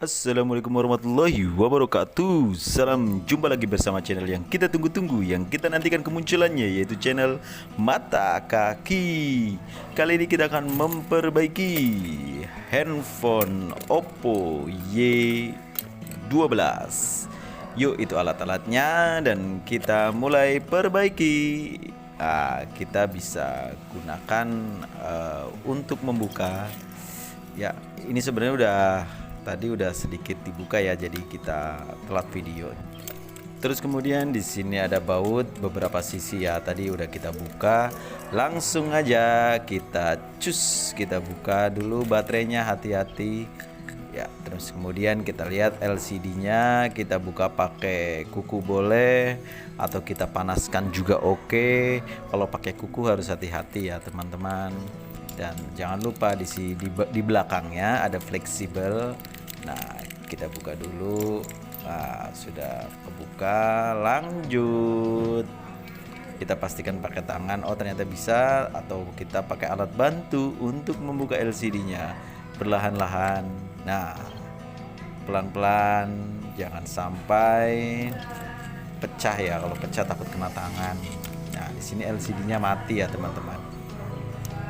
Assalamualaikum warahmatullahi wabarakatuh. Salam jumpa lagi bersama channel yang kita tunggu-tunggu, yang kita nantikan kemunculannya, yaitu channel Mata Kaki. Kali ini kita akan memperbaiki handphone Oppo Y12. Yuk, itu alat-alatnya dan kita mulai perbaiki. Kita bisa gunakan untuk membuka. Ya, ini sebenarnya tadi udah sedikit dibuka ya, jadi kita telat video. Terus kemudian di sini ada baut beberapa sisi ya, tadi udah kita buka. Langsung aja kita kita buka dulu baterainya, hati-hati ya. Terus kemudian kita lihat LCD-nya, kita buka pakai kuku boleh atau kita panaskan juga oke. Kalau pakai kuku harus hati-hati ya teman-teman. Dan jangan lupa di belakangnya ada fleksibel. Nah, kita buka dulu. Nah, sudah kebuka. Lanjut. Kita pastikan pakai tangan. Oh, ternyata bisa. Atau kita pakai alat bantu untuk membuka LCD-nya perlahan-lahan. Nah, pelan-pelan. Jangan sampai pecah ya. Kalau pecah takut kena tangan. Nah, di sini LCD-nya mati ya teman-teman.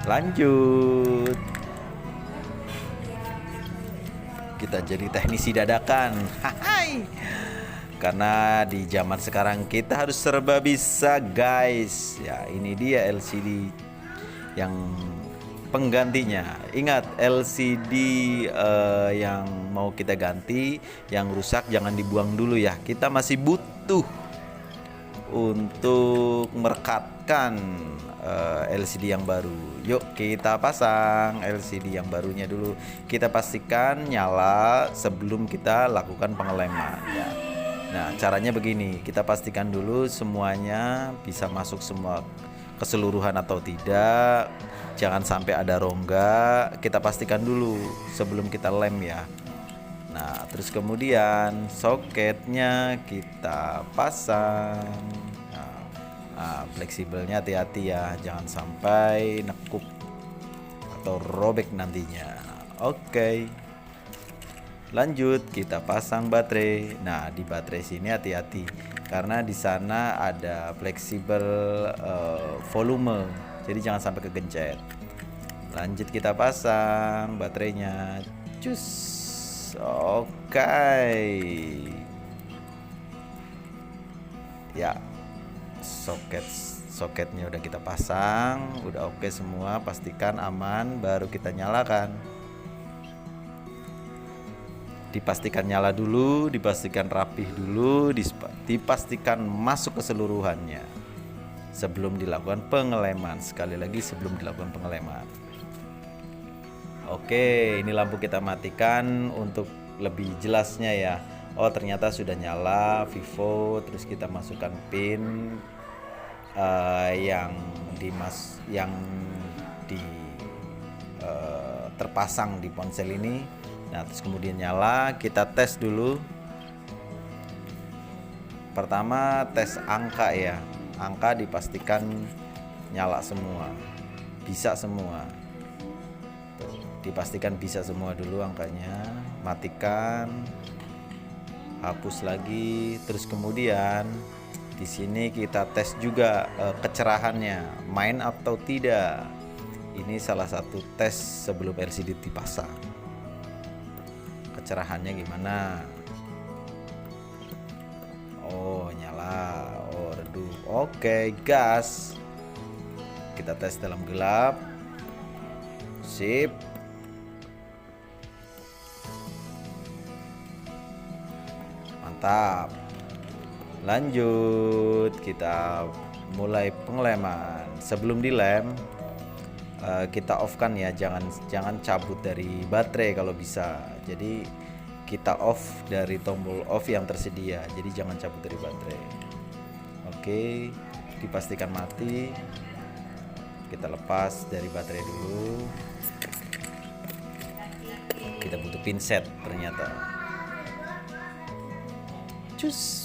Lanjut, kita jadi teknisi dadakan. Hai, karena di zaman sekarang kita harus serba bisa guys. Ya, ini dia LCD yang penggantinya. Ingat, LCD yang mau kita ganti, yang rusak jangan dibuang dulu ya. Kita masih butuh untuk merekatkan LCD yang baru. Yuk kita pasang LCD yang barunya dulu. Kita pastikan nyala sebelum kita lakukan pengeleman ya. Nah, caranya begini, kita pastikan dulu semuanya bisa masuk semua keseluruhan atau tidak. Jangan sampai ada rongga. Kita pastikan dulu sebelum kita lem ya. Nah, terus kemudian soketnya kita pasang. Fleksibelnya hati-hati ya, jangan sampai nekuk atau robek nantinya. Oke. Lanjut, kita pasang baterai. Nah, di baterai sini hati-hati karena di sana ada fleksibel volume. Jadi jangan sampai kegencet. Lanjut, kita pasang baterainya. Cus. Oke. Ya. Soketnya udah kita pasang, udah oke semua, pastikan aman, baru kita nyalakan. Dipastikan nyala dulu, dipastikan rapih dulu, dipastikan masuk keseluruhannya sebelum dilakukan pengeleman. Sekali lagi, sebelum dilakukan pengeleman. Oke, ini lampu kita matikan untuk lebih jelasnya ya. Oh, ternyata sudah nyala Vivo. Terus kita masukkan pin yang terpasang di ponsel ini. Nah, terus kemudian nyala. Kita tes dulu. Pertama tes angka ya. Angka dipastikan nyala semua, bisa semua. Dipastikan bisa semua dulu angkanya. Matikan, hapus lagi. Terus kemudian di sini kita tes juga kecerahannya, main atau tidak. Ini salah satu tes sebelum LCD dipasang. Kecerahannya gimana? Oh, nyala. Oh, redup. Oke, gas. Kita tes dalam gelap. Sip. Mantap. Lanjut, kita mulai pengeleman. Sebelum dilem, kita off kan ya, jangan cabut dari baterai kalau bisa. Jadi kita off dari tombol off yang tersedia. Jadi jangan cabut dari baterai. Oke, dipastikan mati. Kita lepas dari baterai dulu. Kita butuh pinset ternyata.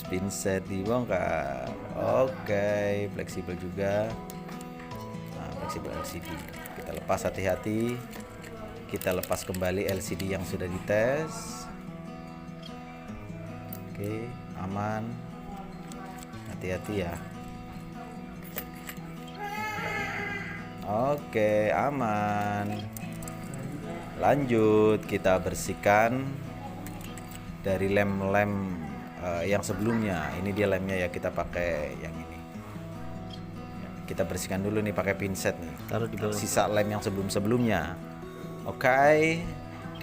Pinset dibongkar. Oke, fleksibel juga. Nah, fleksibel LCD. Kita lepas hati-hati. Kita lepas kembali LCD yang sudah dites. Oke, aman. Hati-hati ya. Oke, aman. Lanjut, kita bersihkan dari lem-lem yang sebelumnya. Ini dia lemnya ya, kita pakai yang ini. Kita bersihkan dulu nih pakai pinset nih. Taruh di bawah. Sisa lem yang sebelum-sebelumnya. Oke,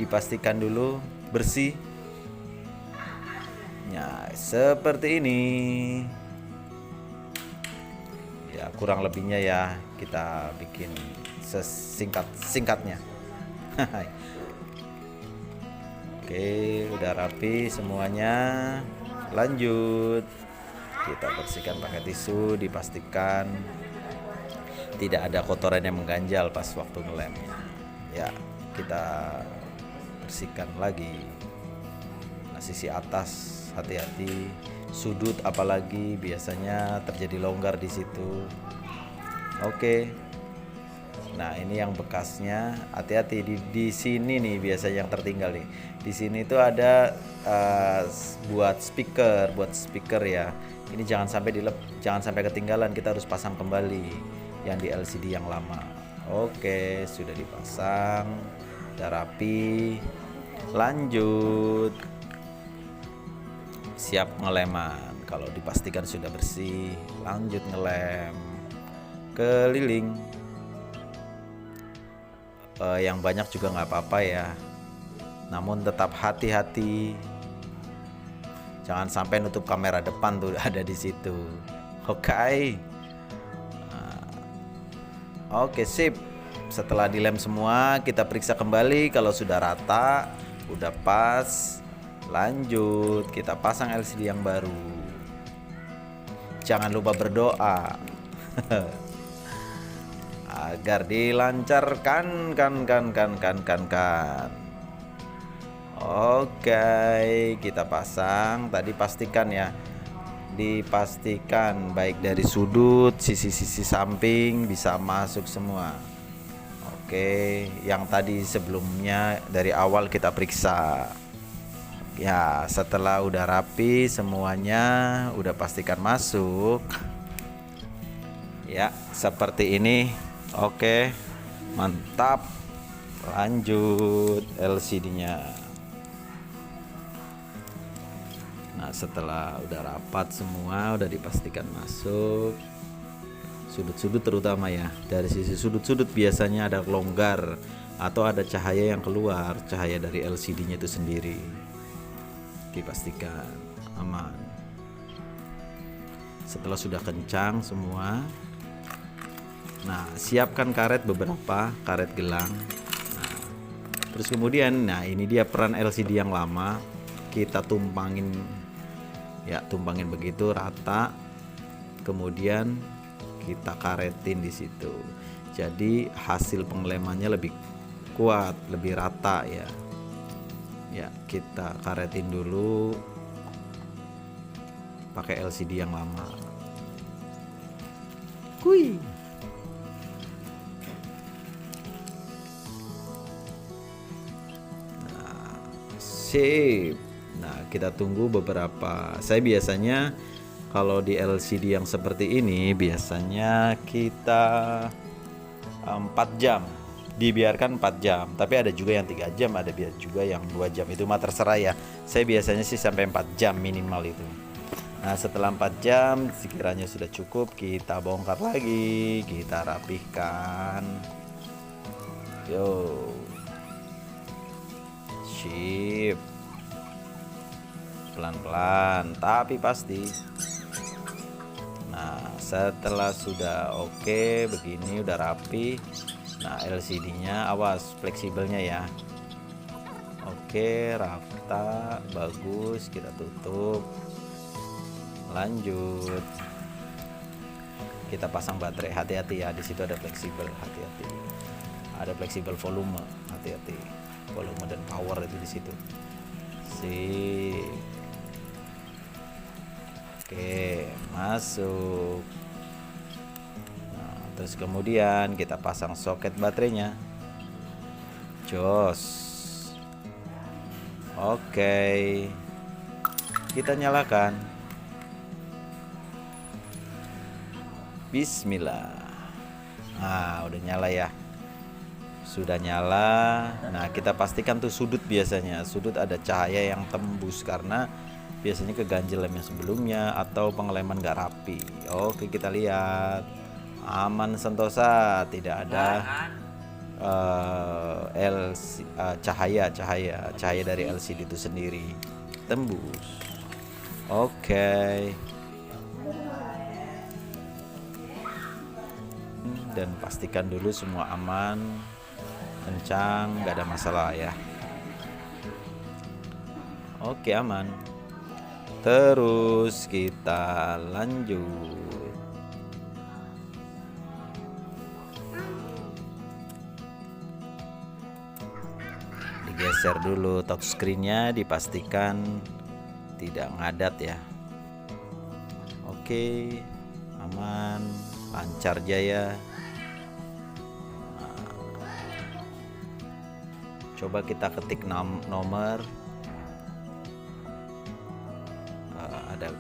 dipastikan dulu bersih. Ya, seperti ini. Ya, kurang lebihnya ya kita bikin sesingkat-singkatnya. Oke, udah rapi semuanya. Lanjut, kita bersihkan pakai tisu, dipastikan tidak ada kotoran yang mengganjal pas waktu ngelem. Ya, kita bersihkan lagi. Nah, sisi atas hati-hati, sudut apalagi biasanya terjadi longgar di situ. Oke. Nah, ini yang bekasnya, hati-hati di sini nih biasanya yang tertinggal nih. Di sini tuh ada buat speaker ya. Ini jangan sampai ketinggalan, kita harus pasang kembali yang di LCD yang lama. Oke, sudah dipasang, udah rapi. Lanjut, siap ngeleman. Kalau dipastikan sudah bersih, lanjut ngelem keliling. Yang banyak juga nggak apa-apa ya, namun tetap hati-hati, jangan sampai nutup kamera depan tuh ada di situ. Oke. Oke, sip. Setelah dilem semua, kita periksa kembali kalau sudah rata, udah pas. Lanjut, kita pasang LCD yang baru. Jangan lupa berdoa agar dilancarkan kan. Oke, kita pasang. Tadi pastikan ya, dipastikan baik dari sudut, sisi-sisi samping bisa masuk semua. Oke, yang tadi sebelumnya dari awal kita periksa. Ya, setelah udah rapi semuanya, udah pastikan masuk. Ya, seperti ini. Oke, mantap. Lanjut LCD-nya. Nah, setelah udah rapat semua, udah dipastikan masuk. Sudut-sudut terutama ya. Dari sisi sudut-sudut biasanya ada longgar atau ada cahaya yang keluar, cahaya dari LCD-nya itu sendiri. Dipastikan aman. Setelah sudah kencang semua, nah, siapkan karet beberapa, karet gelang. Nah, terus kemudian, nah ini dia peran LCD yang lama. Kita tumpangin, ya tumpangin begitu rata. Kemudian kita karetin di situ. Jadi hasil pengelemannya lebih kuat, lebih rata ya. Ya, kita karetin dulu pakai LCD yang lama. Kui. Sip. Nah, kita tunggu beberapa. Saya biasanya kalau di LCD yang seperti ini biasanya kita 4 jam. Dibiarkan 4 jam. Tapi ada juga yang 3 jam, ada juga yang 2 jam. Itu mah terserah ya. Saya biasanya sih sampai 4 jam minimal itu. Nah, setelah 4 jam sekiranya sudah cukup, kita bongkar lagi, kita rapihkan. Yo. Sip. Pelan-pelan tapi pasti. Nah, setelah sudah oke begini, udah rapi. Nah, LCD-nya awas fleksibelnya ya. Oke, rata, bagus. Kita tutup. Lanjut. Kita pasang baterai. Hati-hati ya, di situ ada fleksibel. Hati-hati. Ada fleksibel volume. Hati-hati. Volume dan power itu di situ. Sip. Oke, masuk. Nah, terus kemudian kita pasang soket baterainya. Jos. Oke. Kita nyalakan. Bismillah. Nah, udah nyala ya. Sudah nyala. Nah, kita pastikan tuh sudut, biasanya sudut ada cahaya yang tembus karena biasanya keganjel lem yang sebelumnya atau pengeleman gak rapi. Oke, kita lihat. Aman sentosa, tidak ada cahaya dari LCD itu sendiri tembus. Oke. Dan pastikan dulu semua aman, kencang, nggak ada masalah ya. Oke, aman. Terus kita lanjut. Digeser dulu touchscreen-nya, dipastikan tidak ngadat ya. Oke, aman, lancar jaya. Coba kita ketik nomor. Ada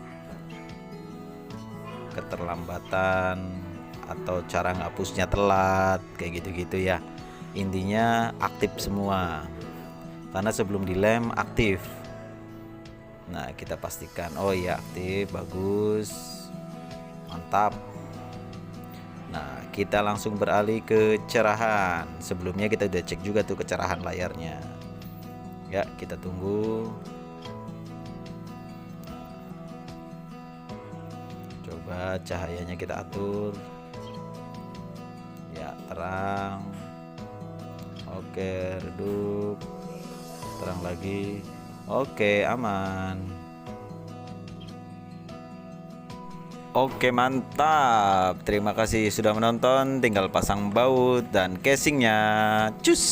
keterlambatan atau cara ngapusnya telat, kayak gitu-gitu ya. Intinya aktif semua, karena sebelum dilem aktif. Nah, kita pastikan, oh iya aktif, bagus, mantap. Nah, kita langsung beralih ke cerahan. Sebelumnya kita udah cek juga tuh kecerahan layarnya. Ya, kita tunggu. Coba cahayanya kita atur. Ya, terang. Oke, redup. Terang lagi. Oke, aman. Oke, mantap. Terima kasih sudah menonton. Tinggal pasang baut dan casingnya. Cus.